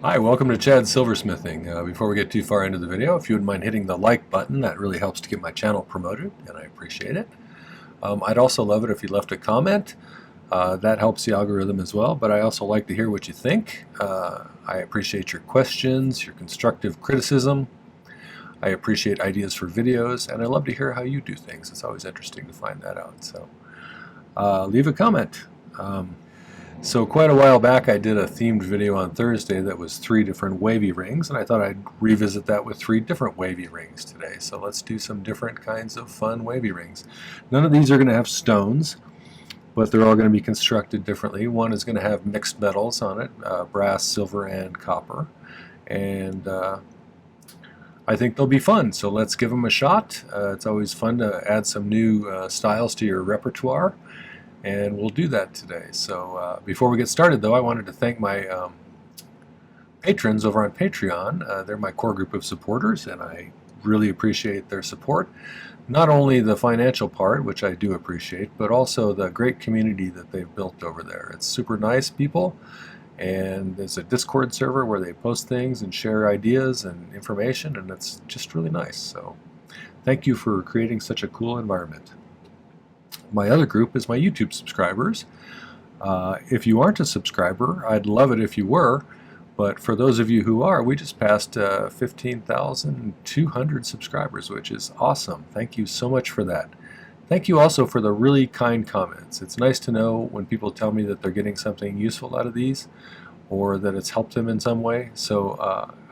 Hi, welcome to Chad's Silversmithing. Before we get too far into the video, if you wouldn't mind hitting the like button, that really helps to get my channel promoted, and I appreciate it. I'd also love it if you left a comment. That helps the algorithm as well, but I also like to hear what you think. I appreciate your questions, your constructive criticism. I appreciate ideas for videos, and I love to hear how you do things. It's always interesting to find that out. So leave a comment. So quite a while back I did a themed video on Thursday that was 3 different wavy rings, and I thought I'd revisit that with 3 different wavy rings today. So let's do some different kinds of fun wavy rings. None of these are going to have stones, but they're all going to be constructed differently. One is going to have mixed metals on it, brass, silver, and copper. And I think they'll be fun, so let's give them a shot. It's always fun to add some new styles to your repertoire. And we'll do that today. So before we get started, though, I wanted to thank my patrons over on Patreon. They're my core group of supporters, and I really appreciate their support. Not only the financial part, which I do appreciate, but also the great community that they've built over there. It's super nice people, and there's a Discord server where they post things and share ideas and information, and it's just really nice. So thank you for creating such a cool environment. My other group is my YouTube subscribers. If you aren't a subscriber, I'd love it if you were, but for those of you who are, we just passed 15,200 subscribers, which is awesome. Thank you so much for that. Thank you also for the really kind comments. It's nice to know when people tell me that they're getting something useful out of these, or that it's helped them in some way. So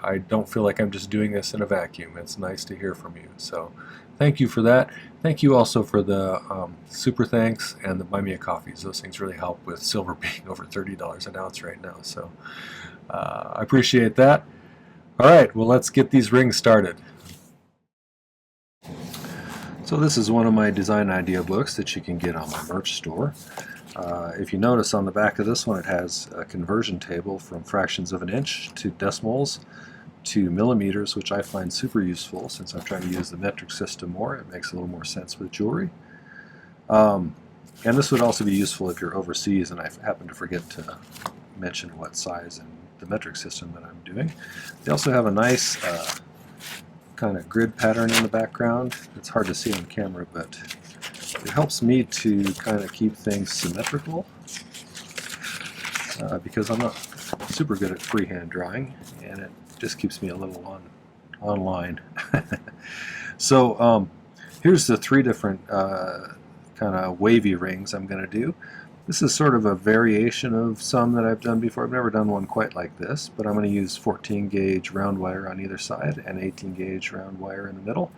I don't feel like I'm just doing this in a vacuum. It's nice to hear from you. So thank you for that. Thank you also for the super thanks and the Buy Me a Coffees. Those things really help with silver being over $30 an ounce right now. So I appreciate that. All right, well, let's get these rings started. So this is one of my design idea books that you can get on my merch store. If you notice on the back of this one, it has a conversion table from fractions of an inch to decimals to millimeters, which I find super useful since I'm trying to use the metric system more. It makes a little more sense with jewelry. And this would also be useful if you're overseas and I happen to forget to mention what size and the metric system that I'm doing. They also have a nice kind of grid pattern in the background. It's hard to see on camera, but it helps me to kind of keep things symmetrical because I'm not super good at freehand drawing, and it just keeps me a little online. So here's the 3 different kind of wavy rings I'm going to do. This is sort of a variation of some that I've done before. I've never done one quite like this, but I'm going to use 14 gauge round wire on either side and 18 gauge round wire in the middle.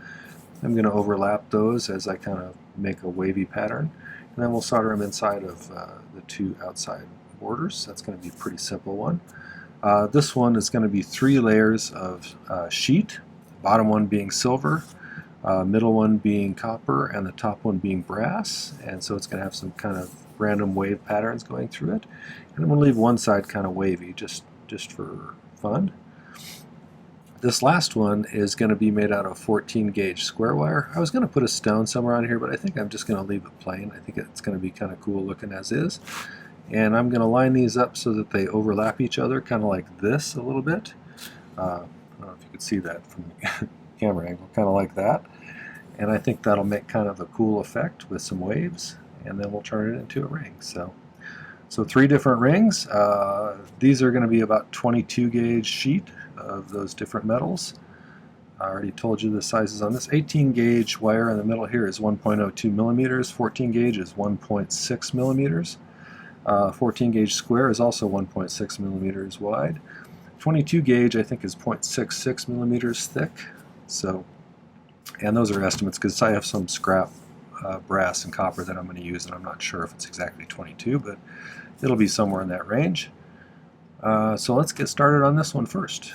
I'm going to overlap those as I kind of make a wavy pattern, and then we'll solder them inside of the 2 outside borders. That's going to be a pretty simple one. This one is going to be 3 layers of sheet, bottom one being silver, middle one being copper, and the top one being brass, and so it's going to have some kind of random wave patterns going through it. And I'm going to leave one side kind of wavy just for fun. This last one is going to be made out of 14 gauge square wire. I was going to put a stone somewhere on here, but I think I'm just going to leave it plain. I think it's going to be kind of cool looking as is. And I'm going to line these up so that they overlap each other, kind of like this a little bit. I don't know if you could see that from the camera angle, kind of like that. And I think that'll make kind of a cool effect with some waves, and then we'll turn it into a ring. So 3 different rings. These are going to be about 22 gauge sheet of those different metals. I already told you the sizes on this. 18 gauge wire in the middle here is 1.02 millimeters. 14 gauge is 1.6 millimeters. 14 gauge square is also 1.6 millimeters wide. 22 gauge I think is 0.66 millimeters thick. So, and those are estimates because I have some scrap brass and copper that I'm going to use, and I'm not sure if it's exactly 22, but it'll be somewhere in that range. So let's get started on this one first.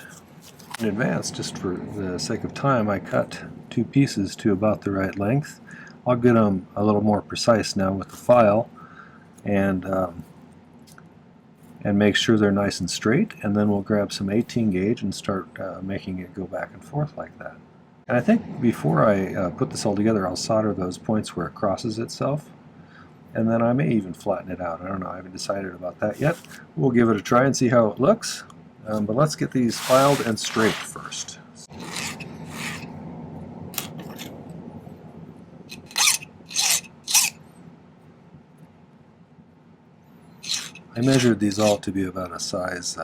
In advance, just for the sake of time, I cut 2 pieces to about the right length. I'll get them a little more precise now with the file, and make sure they're nice and straight, and then we'll grab some 18 gauge and start making it go back and forth like that. And I think before I put this all together, I'll solder those points where it crosses itself, and then I may even flatten it out. I don't know, I haven't decided about that yet. We'll give it a try and see how it looks, But let's get these filed and straight first. I measured these all to be about a size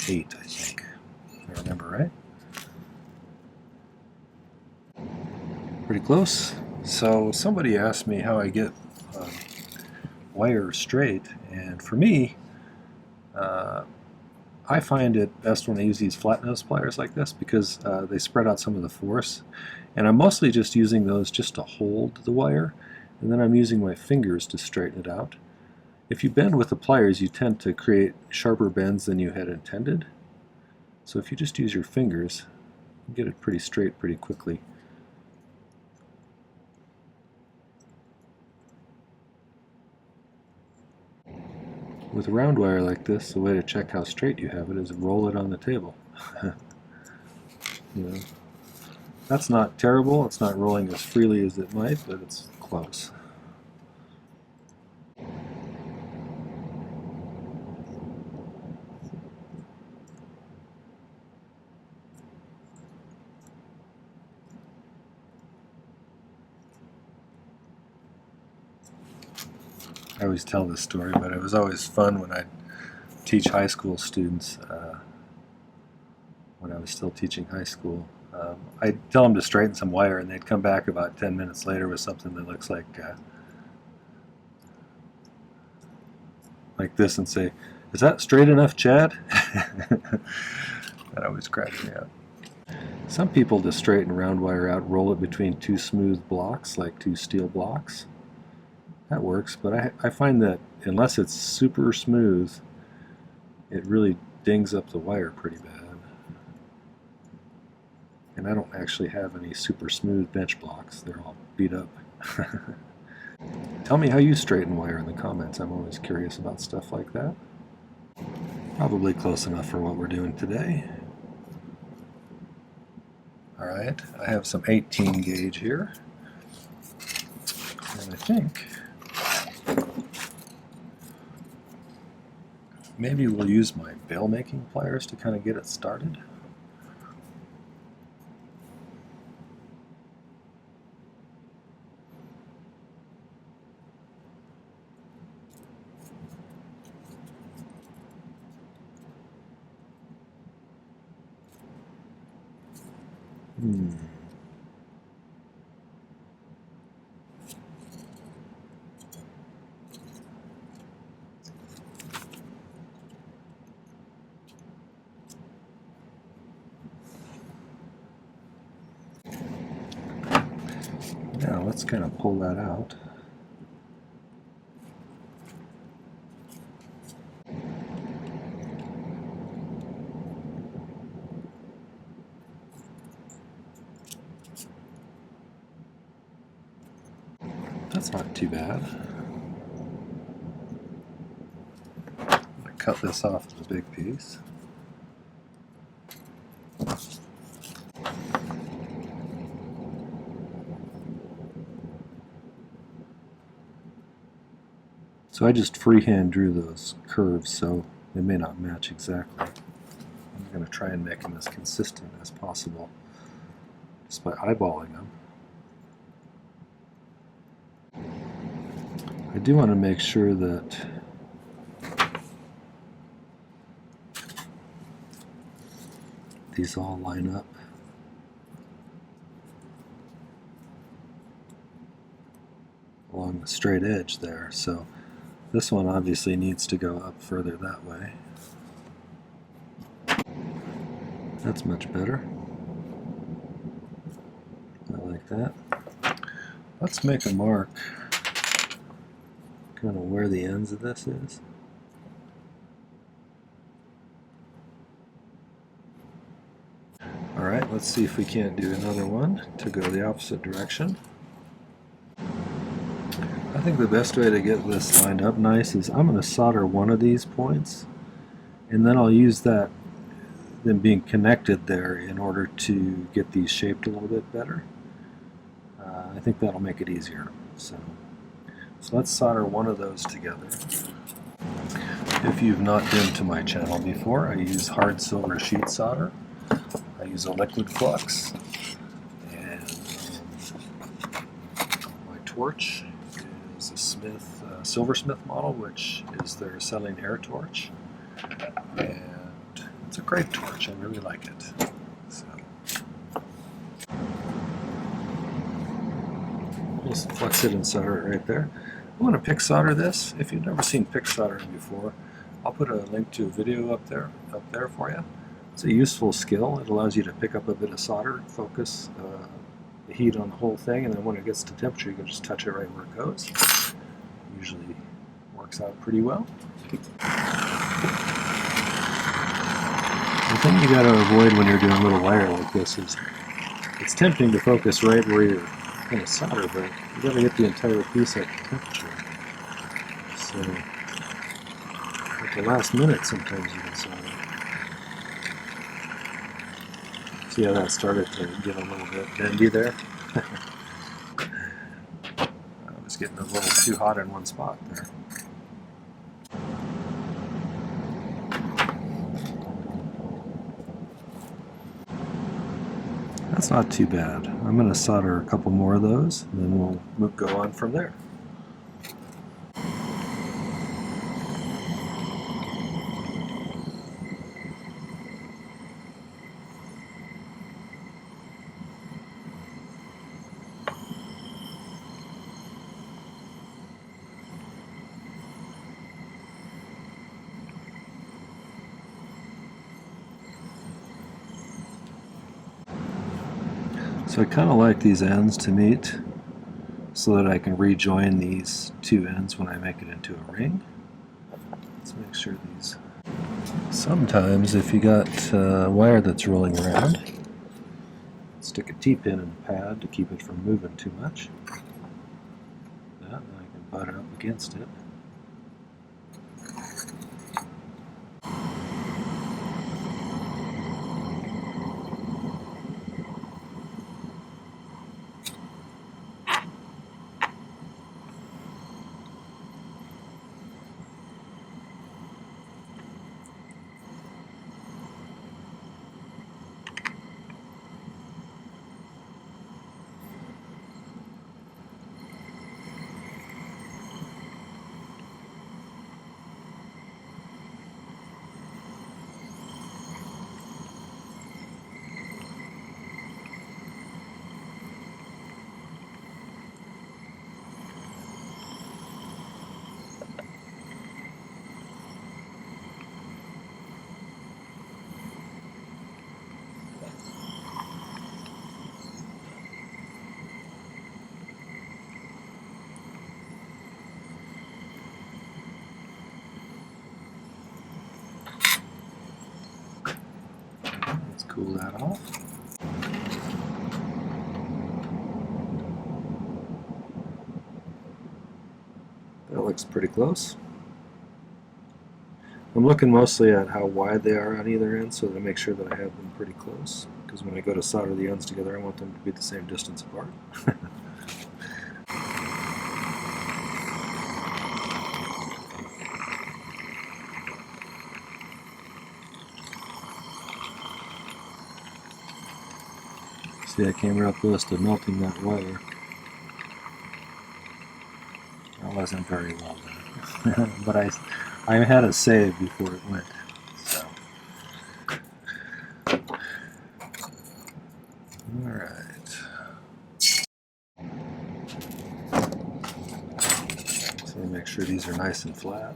8, I think, if I remember right. Pretty close. So somebody asked me how I get wire straight, and for me, I find it best when I use these flat nose pliers like this because they spread out some of the force, and I'm mostly just using those just to hold the wire, and then I'm using my fingers to straighten it out. If you bend with the pliers, you tend to create sharper bends than you had intended, so if you just use your fingers, you get it pretty straight pretty quickly. With a round wire like this, the way to check how straight you have it is roll it on the table. You know, that's not terrible. It's not rolling as freely as it might, but it's close. I always tell this story, but it was always fun when I'd teach high school students, when I was still teaching high school. I'd tell them to straighten some wire, and they'd come back about 10 minutes later with something that looks like this and say, "Is that straight enough, Chad?" That always cracks me up. Some people, to straighten round wire out, roll it between two smooth blocks, like two steel blocks. That works, but I find that unless it's super smooth, it really dings up the wire pretty bad. And I don't actually have any super smooth bench blocks. They're all beat up. Tell me how you straighten wire in the comments. I'm always curious about stuff like that. Probably close enough for what we're doing today. Alright, I have some 18 gauge here. And I think maybe we'll use my bail making pliers to kind of get it started. Now let's kind of pull that out. That's not too bad. I'm going to cut this off as a big piece. So I just freehand drew those curves, so they may not match exactly. I'm going to try and make them as consistent as possible just by eyeballing them. I do want to make sure that these all line up. Along the straight edge there, so this one obviously needs to go up further that way. That's much better. I like that. Let's make a mark kind of where the ends of this is. Alright, let's see if we can't do another one to go the opposite direction. I think the best way to get this lined up nice is I'm going to solder one of these points, and then I'll use that, them being connected there, in order to get these shaped a little bit better. I think that'll make it easier. So let's solder one of those together. If you've not been to my channel before, I use hard silver sheet solder. I use a liquid flux, and my torch is a Silversmith model, which is their acetylene air torch, and it's a great torch. I really like it. So, just flux it and solder it right there. I want to pick solder this. If you've never seen pick soldering before, I'll put a link to a video up there for you. It's a useful skill. It allows you to pick up a bit of solder, focus the heat on the whole thing, and then when it gets to temperature, you can just touch it right where it goes. Usually works out pretty well. The thing you got to avoid when you're doing a little wire like this is it's tempting to focus right where you're going to solder, but you got to get the entire piece at temperature. So at the last minute, sometimes you can solder. See how that started to get a little bit bendy there? I was getting a little too hot in one spot there. That's not too bad. I'm going to solder a couple more of those, and then we'll go on from there. So I kind of like these ends to meet so that I can rejoin these two ends when I make it into a ring. Let's make sure these... Sometimes if you got wire that's rolling around, stick a T-pin in the pad to keep it from moving too much. That, and I can butt up against it. Let's cool that off. That looks pretty close. I'm looking mostly at how wide they are on either end so that I make sure that I have them pretty close, because when I go to solder the ends together I want them to be the same distance apart. See, I came real close to melting that wire. That wasn't very well done. But I had a save before it went. So. Alright. So make sure these are nice and flat.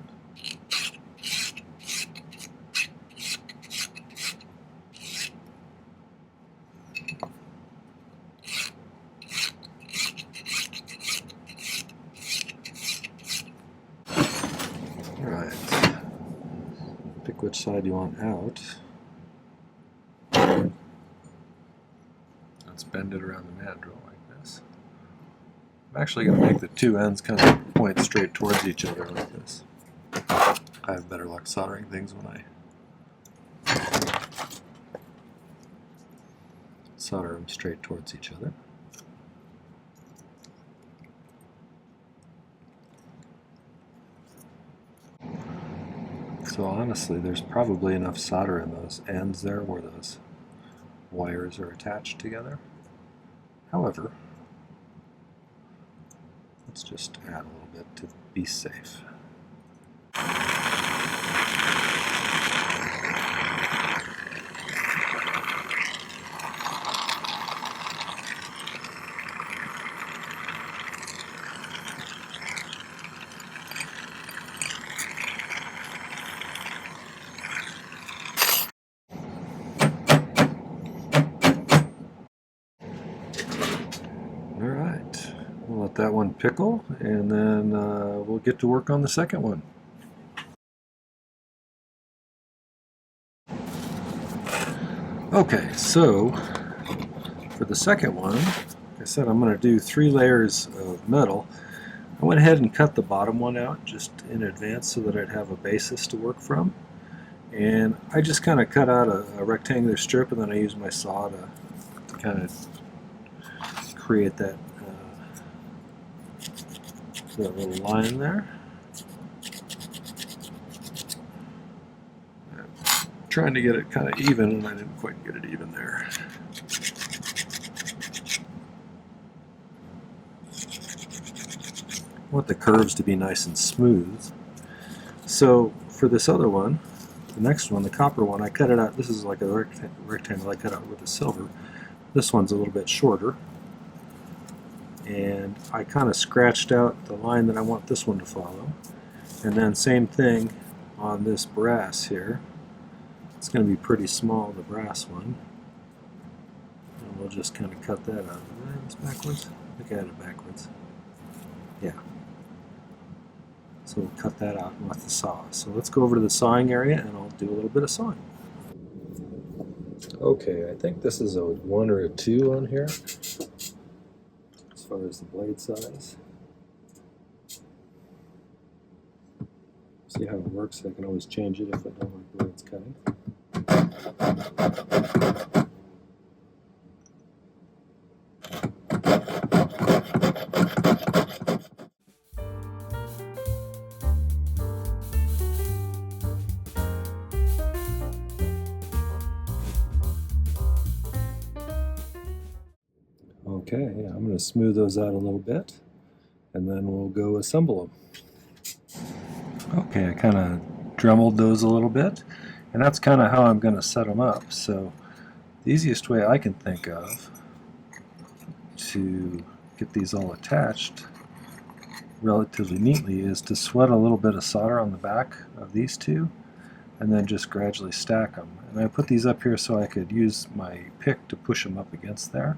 Pick which side you want out. Let's bend it around the mandrel like this. I'm actually going to make the two ends kind of point straight towards each other like this. I have better luck soldering things when I solder them straight towards each other. So honestly, there's probably enough solder in those ends there where those wires are attached together. However, let's just add a little bit to be safe. Alright, we'll let that one pickle, and then we'll get to work on the second one. Okay, so for the second one, like I said, I'm going to do 3 layers of metal. I went ahead and cut the bottom one out just in advance so that I'd have a basis to work from. And I just kind of cut out a rectangular strip, and then I used my saw to kind of create that little line there. Trying to get it kind of even, and I didn't quite get it even there. I want the curves to be nice and smooth. So for this other one, the next one, the copper one, I cut it out. This is like a rectangle I cut out with a silver. This one's a little bit shorter. And I kind of scratched out the line that I want this one to follow. And then same thing on this brass here. It's going to be pretty small, the brass one. And we'll just kind of cut that out. Did I have this backwards? I think I had it backwards. Yeah. So we'll cut that out with the saw. So let's go over to the sawing area, and I'll do a little bit of sawing. Okay, I think this is a 1 or a 2 on here, as far as the blade size. See how it works. I can always change it if I don't like the way it's cutting. Okay, yeah, I'm going to smooth those out a little bit, and then we'll go assemble them. Okay, I kind of dremeled those a little bit, and that's kind of how I'm going to set them up. So the easiest way I can think of to get these all attached relatively neatly is to sweat a little bit of solder on the back of these two, and then just gradually stack them. And I put these up here so I could use my pick to push them up against there.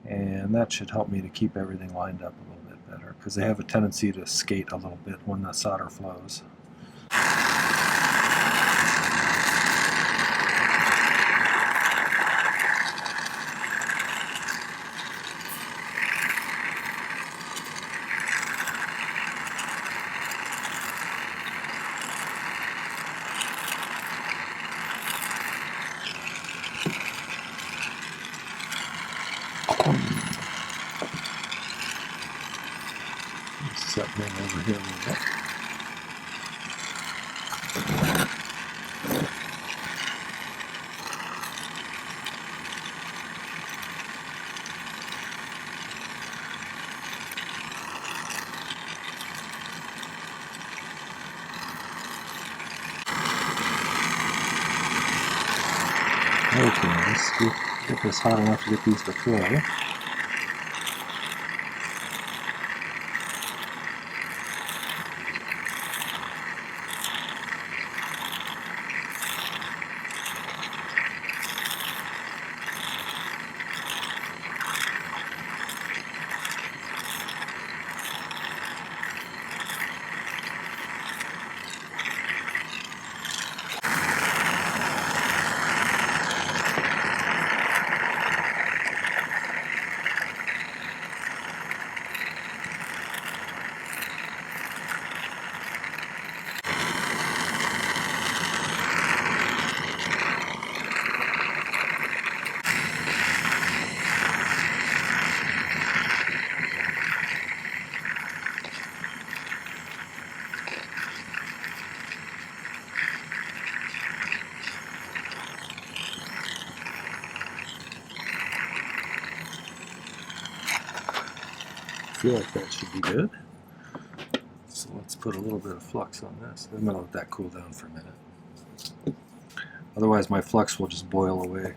And that should help me to keep everything lined up a little bit better, because they have a tendency to skate a little bit when the solder flows. Set them over here a little bit. Okay, let's get this hot enough to get these to flow. feel like that should be good. So let's put a little bit of flux on this. I'm going to let that cool down for a minute. Otherwise my flux will just boil away.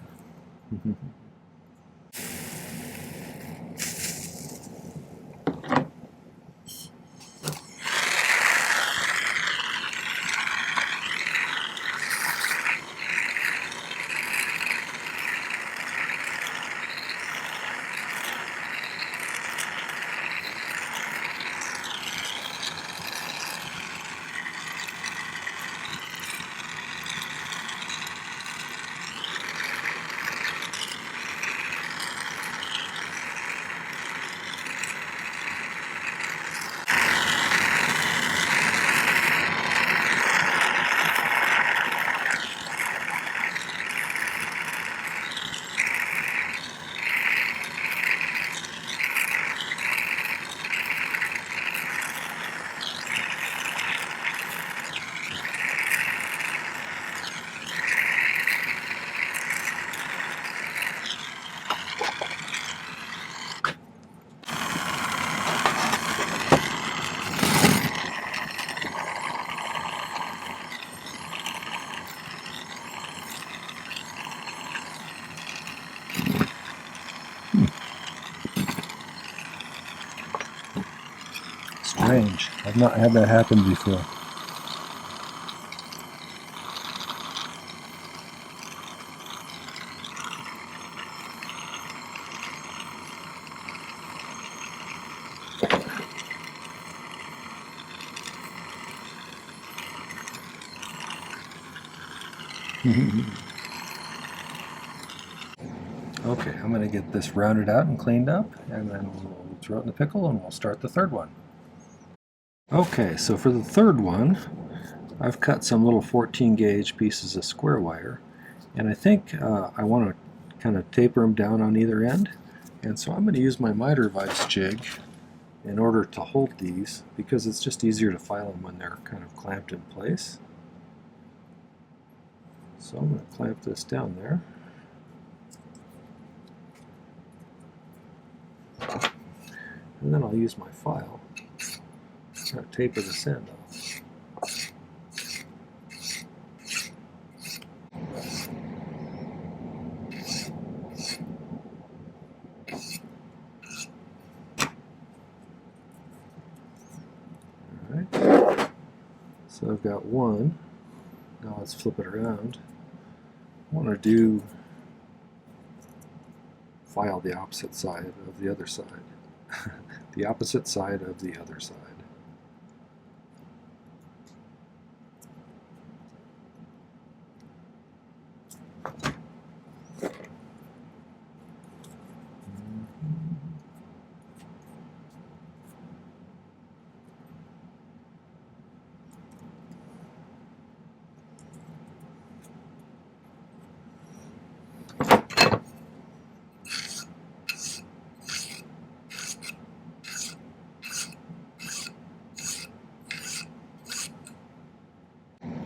Strange. I've not had that happen before. Okay, I'm going to get this rounded out and cleaned up, and then we'll throw it in the pickle and we'll start the third one. Okay, so for the third one, I've cut some little 14 gauge pieces of square wire, and I think I want to kind of taper them down on either end, and so I'm going to use my miter vise jig in order to hold these, because it's just easier to file them when they're kind of clamped in place. So I'm going to clamp this down there. And then I'll use my file to taper this end off. Alright, so I've got one. Now let's flip it around. I want to file the opposite side of the other side. The opposite side of the other side.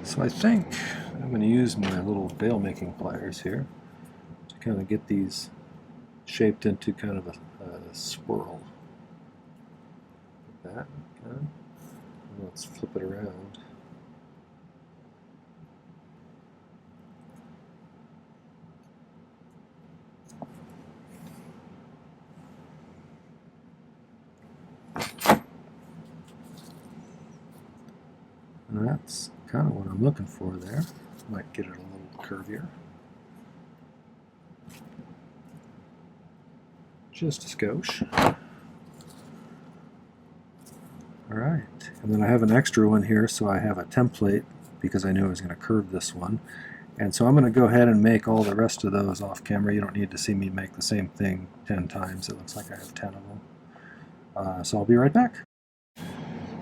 So I think I'm going to use my little bail making pliers here to kind of get these shaped into kind of a swirl. Like that. Okay. Let's flip it around. And that's kind of what I'm looking for there. Might get it a little curvier. Just a skosh. Alright, and then I have an extra one here, so I have a template because I knew I was going to curve this one. And so I'm going to go ahead and make all the rest of those off camera. You don't need to see me make the same thing 10 times. It looks like I have 10 of them. So I'll be right back.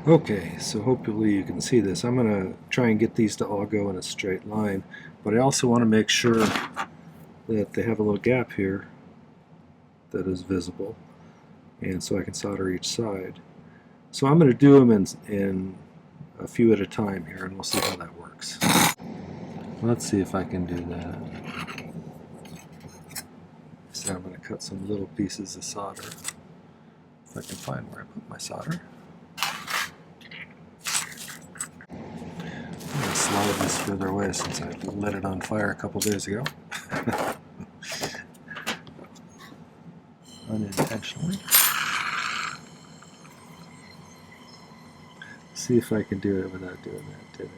Okay, so hopefully you can see this. I'm going to try and get these to all go in a straight line, but I also want to make sure that they have a little gap here that is visible, and so I can solder each side. So I'm going to do them in a few at a time here, and we'll see how that works. Let's see if I can do that. So I'm going to cut some little pieces of solder If I can find where I put my solder. I'm going to slide this further away since I lit it on fire a couple days ago. Unintentionally. See if I can do it without doing that today.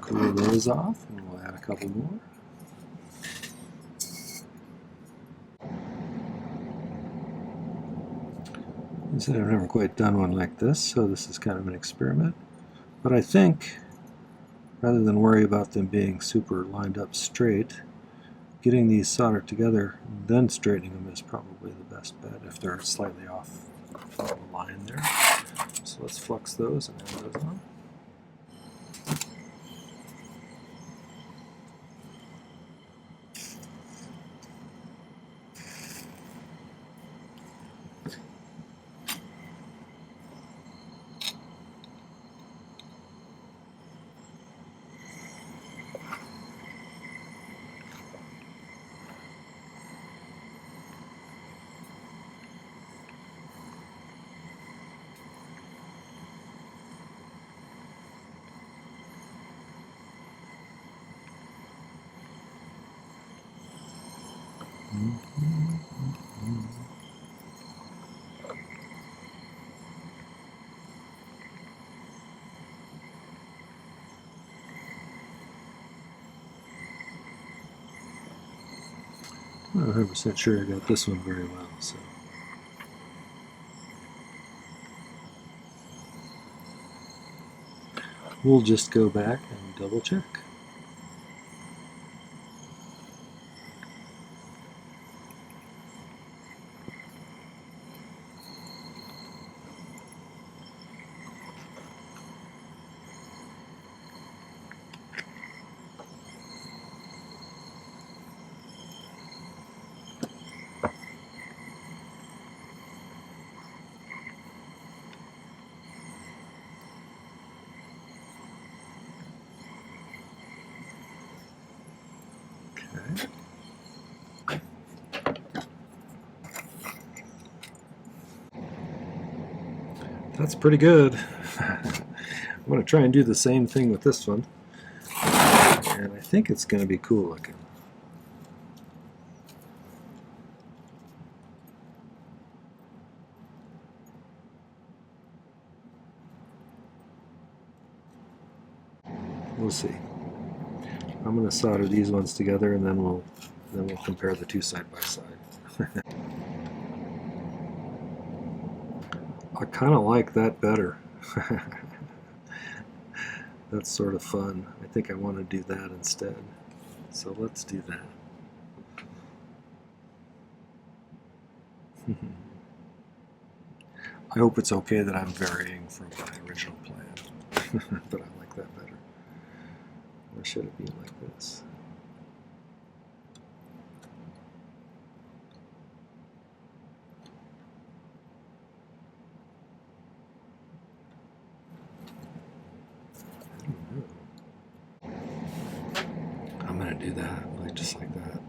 Cool those off, and we'll add a couple more. I said I've never quite done one like this, so this is kind of an experiment. But I think, rather than worry about them being super lined up straight, getting these soldered together and then straightening them is probably the best bet if they're slightly off the line there. So let's flux those and add those on. I'm not 100% sure I got this one very well, so. We'll just go back and double check. That's pretty good. I'm going to try and do the same thing with this one. And I think it's going to be cool looking. We'll see. I'm going to solder these ones together and then we'll compare the two side by side. I kind of like that better. That's sort of fun. I think I want to do that instead. So let's do that. I hope it's okay that I'm varying from my original plan. But I like that better. Or should it be like this? I'm going to do that, like just like that.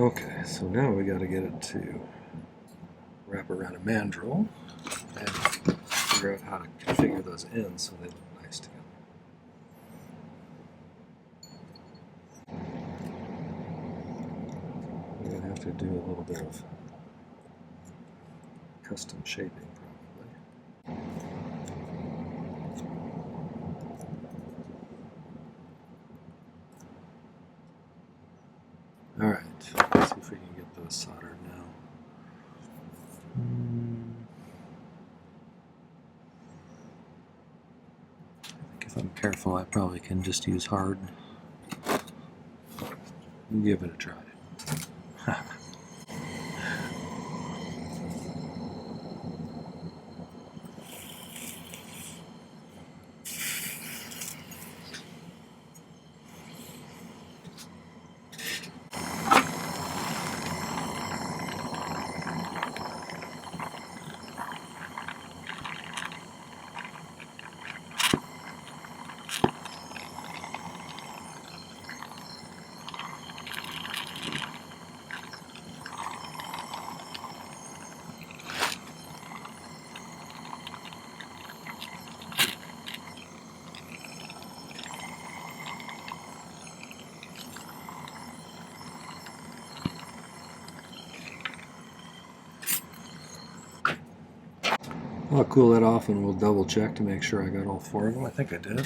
Okay, so now we got to get it to wrap around a mandrel and figure out how to configure those ends so they look nice together. We're going to have to do a little bit of custom shaping probably. Alright, let's see if we can get those soldered now. I think if I'm careful, I probably can just use hard. We'll give it a try. I'll cool that off and we'll double check to make sure I got all 4 of them. I think I did. I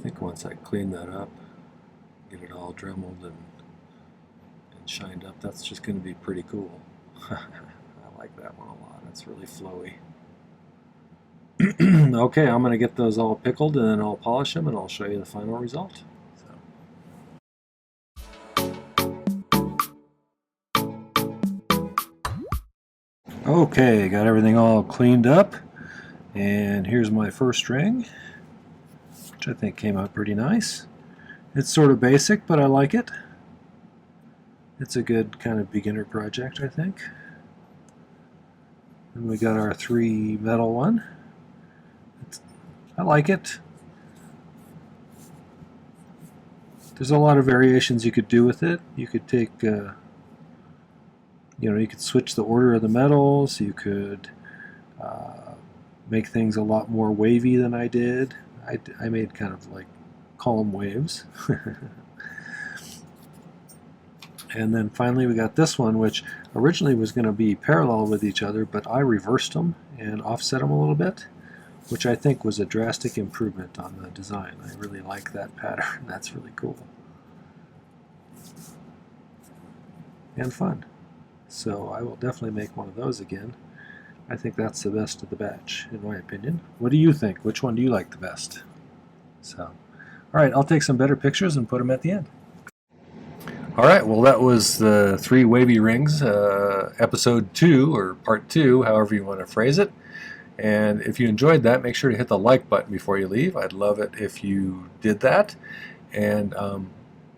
think once I clean that up, get it all dremeled and shined up, that's just going to be pretty cool. I like that one a lot. It's really flowy. Okay, I'm going to get those all pickled and then I'll polish them and I'll show you the final result. Okay, got everything all cleaned up, and here's my first ring, which I think came out pretty nice. It's sort of basic, but I like it. It's a good kind of beginner project, I think. And we got our 3 metal one. I like it. There's a lot of variations you could do with it. You could take you could switch the order of the metals. You could make things a lot more wavy than I did. I made kind of like column waves. And then finally we got this one, which originally was going to be parallel with each other, but I reversed them and offset them a little bit, which I think was a drastic improvement on the design. I really like that pattern. That's really cool. And fun. So I will definitely make one of those again. I think that's the best of the batch, in my opinion. What do you think? Which one do you like the best? So, alright, I'll take some better pictures and put them at the end. Alright, well that was the 3 wavy rings, episode 2, or part 2, however you want to phrase it. And if you enjoyed that, make sure to hit the like button before you leave. I'd love it if you did that. And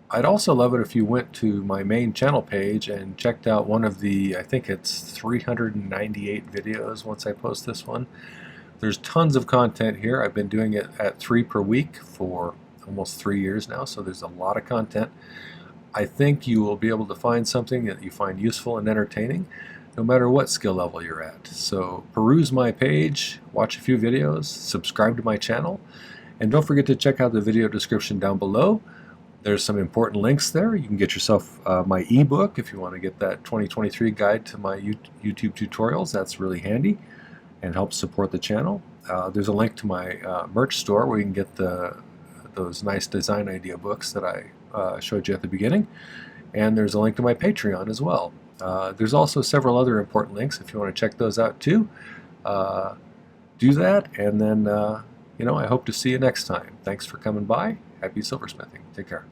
I'd also love it if you went to my main channel page and checked out one of the, I think it's 398 videos once I post this one. There's tons of content here. I've been doing it at 3 per week for almost 3 years now, so there's a lot of content. I think you will be able to find something that you find useful and entertaining, no matter what skill level you're at. So peruse my page, watch a few videos, subscribe to my channel, and don't forget to check out the video description down below. There's some important links there. You can get yourself my ebook if you want to get that 2023 guide to my YouTube tutorials. That's really handy and helps support the channel. There's a link to my merch store where you can get those nice design idea books that I showed you at the beginning. And there's a link to my Patreon as well. There's also several other important links if you want to check those out too. Do that, and then I hope to see you next time. Thanks for coming by. Happy silversmithing. Take care.